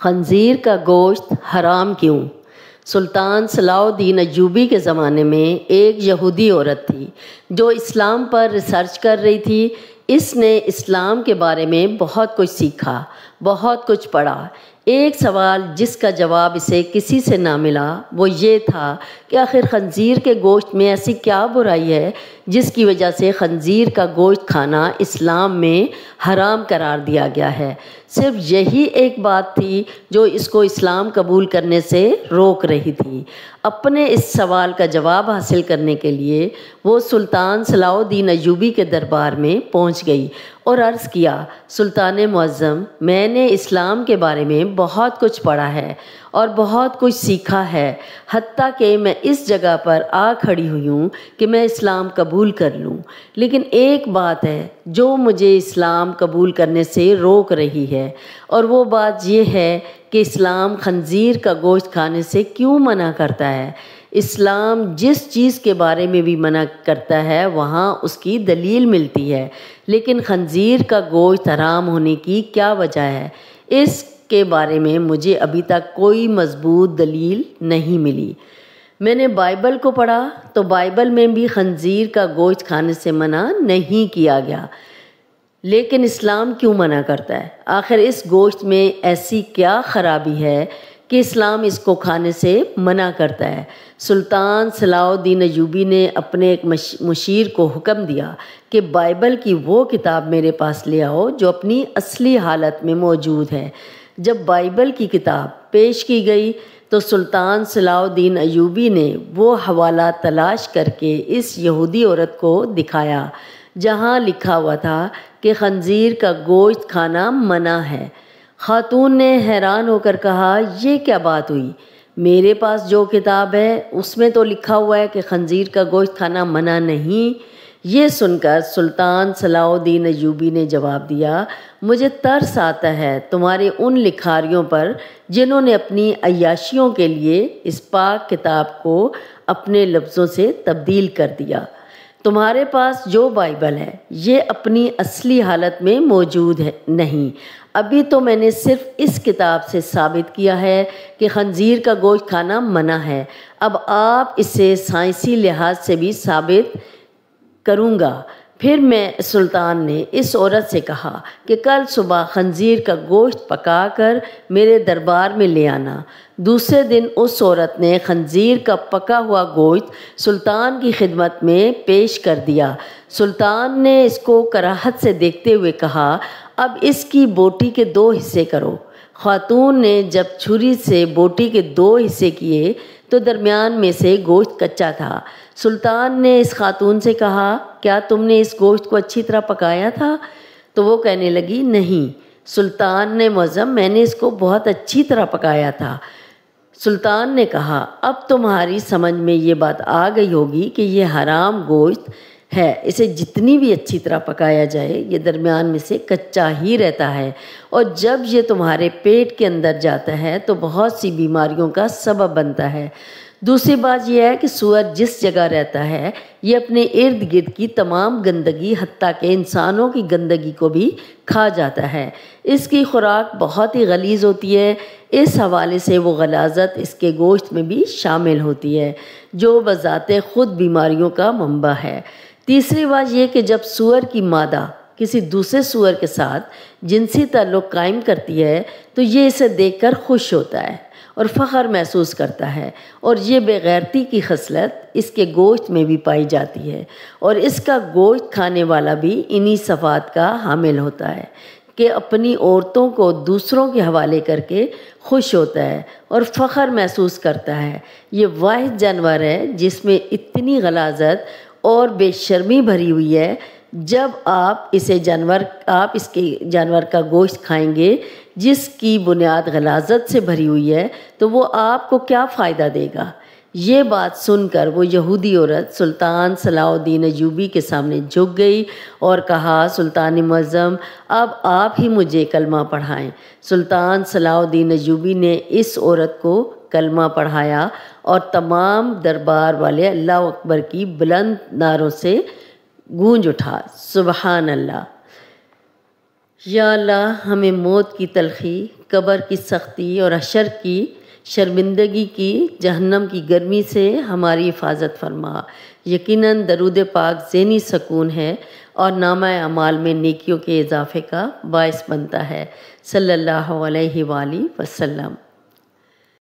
خنزیر کا گوشت حرام کیوں؟ سلطان صلاح الدین ایوبی کے زمانے میں ایک یہودی عورت تھی جو اسلام پر ریسرچ کر رہی تھی۔ اس نے اسلام کے بارے میں بہت کچھ سیکھا، بہت کچھ پڑھا۔ ایک سوال جس کا جواب اسے کسی سے نہ ملا وہ یہ تھا کہ آخر خنزیر کے گوشت میں ایسی کیا برائی ہے جس کی وجہ سے خنزیر کا گوشت کھانا اسلام میں حرام قرار دیا گیا ہے۔ صرف یہی ایک بات تھی جو اس کو اسلام قبول کرنے سے روک رہی تھی۔ اپنے اس سوال کا جواب حاصل کرنے کے لیے وہ سلطان صلاح الدین ایوبی کے دربار میں پہنچ گئی اور عرض کیا، سلطان معظم، میں نے اسلام کے بارے میں بہت کچھ پڑھا ہے اور بہت کچھ سیکھا ہے، حتیٰ کہ میں اس جگہ پر آ کھڑی ہوئی ہوں کہ میں اسلام قبول کر لوں، لیکن ایک بات ہے جو مجھے اسلام قبول کرنے سے روک رہی ہے، اور وہ بات یہ ہے کہ اسلام خنزیر کا گوشت کھانے سے کیوں منع کرتا ہے۔ اسلام جس چیز کے بارے میں بھی منع کرتا ہے وہاں اس کی دلیل ملتی ہے، لیکن خنزیر کا گوشت حرام ہونے کی کیا وجہ ہے؟ اس کے بارے میں مجھے ابھی تک کوئی مضبوط دلیل نہیں ملی۔ میں نے بائبل کو پڑھا تو بائبل میں بھی خنزیر کا گوشت کھانے سے منع نہیں کیا گیا، لیکن اسلام کیوں منع کرتا ہے؟ آخر اس گوشت میں ایسی کیا خرابی ہے کہ اسلام اس کو کھانے سے منع کرتا ہے؟ سلطان صلاح الدین ایوبی نے اپنے ایک مشیر کو حکم دیا کہ بائبل کی وہ کتاب میرے پاس لے آؤ جو اپنی اصلی حالت میں موجود ہے۔ جب بائبل کی کتاب پیش کی گئی تو سلطان صلاح الدین ایوبی نے وہ حوالہ تلاش کر کے اس یہودی عورت کو دکھایا جہاں لکھا ہوا تھا کہ خنزیر کا گوشت کھانا منع ہے۔ خاتون نے حیران ہو کر کہا، یہ کیا بات ہوئی؟ میرے پاس جو کتاب ہے اس میں تو لکھا ہوا ہے کہ خنزیر کا گوشت کھانا منع نہیں۔ یہ سن کر سلطان صلاح الدین ایوبی نے جواب دیا، مجھے ترس آتا ہے تمہارے ان لکھاریوں پر جنہوں نے اپنی عیاشیوں کے لیے اس پاک کتاب کو اپنے لفظوں سے تبدیل کر دیا۔ تمہارے پاس جو بائبل ہے یہ اپنی اصلی حالت میں موجود ہے نہیں۔ ابھی تو میں نے صرف اس کتاب سے ثابت کیا ہے کہ خنزیر کا گوشت کھانا منع ہے، اب آپ اسے سائنسی لحاظ سے بھی ثابت کروں گا۔ پھر میں سلطان نے اس عورت سے کہا کہ کل صبح خنزیر کا گوشت پکا کر میرے دربار میں لے آنا۔ دوسرے دن اس عورت نے خنزیر کا پکا ہوا گوشت سلطان کی خدمت میں پیش کر دیا۔ سلطان نے اس کو کراہت سے دیکھتے ہوئے کہا، اب اس کی بوٹی کے 2 حصے کرو۔ خاتون نے جب چھری سے بوٹی کے 2 حصے کیے تو درمیان میں سے گوشت کچا تھا۔ سلطان نے اس خاتون سے کہا، کیا تم نے اس گوشت کو اچھی طرح پکایا تھا؟ تو وہ کہنے لگی، نہیں۔ سلطان نے معظم، میں نے اس کو بہت اچھی طرح پکایا تھا۔ سلطان نے کہا، اب تمہاری سمجھ میں یہ بات آ گئی ہوگی کہ یہ حرام گوشت ہے، اسے جتنی بھی اچھی طرح پکایا جائے یہ درمیان میں سے کچا ہی رہتا ہے، اور جب یہ تمہارے پیٹ کے اندر جاتا ہے تو بہت سی بیماریوں کا سبب بنتا ہے۔ دوسری بات یہ ہے کہ سور جس جگہ رہتا ہے یہ اپنے ارد گرد کی تمام گندگی حتیٰ کہ انسانوں کی گندگی کو بھی کھا جاتا ہے۔ اس کی خوراک بہت ہی غلیظ ہوتی ہے، اس حوالے سے وہ غلاظت اس کے گوشت میں بھی شامل ہوتی ہے جو بذات خود بیماریوں کا منبع ہے۔ تیسری بات یہ کہ جب سور کی مادہ کسی دوسرے سور کے ساتھ جنسی تعلق قائم کرتی ہے تو یہ اسے دیکھ کر خوش ہوتا ہے اور فخر محسوس کرتا ہے، اور یہ بے غیرتی کی خصلت اس کے گوشت میں بھی پائی جاتی ہے، اور اس کا گوشت کھانے والا بھی انہی صفات کا حامل ہوتا ہے کہ اپنی عورتوں کو دوسروں کے حوالے کر کے خوش ہوتا ہے اور فخر محسوس کرتا ہے۔ یہ واحد جانور ہے جس میں اتنی غلاظت اور بے شرمی بھری ہوئی ہے۔ جب آپ اس کے جانور کا گوشت کھائیں گے جس کی بنیاد غلاظت سے بھری ہوئی ہے تو وہ آپ کو کیا فائدہ دے گا؟ یہ بات سن کر وہ یہودی عورت سلطان صلاح الدین ایوبی کے سامنے جھک گئی اور کہا، سلطان معظم، اب آپ ہی مجھے کلمہ پڑھائیں۔ سلطان صلاح الدین ایوبی نے اس عورت کو کلمہ پڑھایا اور تمام دربار والے اللہ اکبر کی بلند نعروں سے گونج اٹھا، سبحان اللہ۔ یا اللہ، ہمیں موت کی تلخی قبر کی سختی اور حشر کی شرمندگی کی، جہنم کی گرمی سے ہماری حفاظت فرما۔ یقیناً درود پاک ذہنی سکون ہے اور نامہ اعمال میں نیکیوں کے اضافے کا باعث بنتا ہے۔ صلی اللہ علیہ وآلہ وسلم۔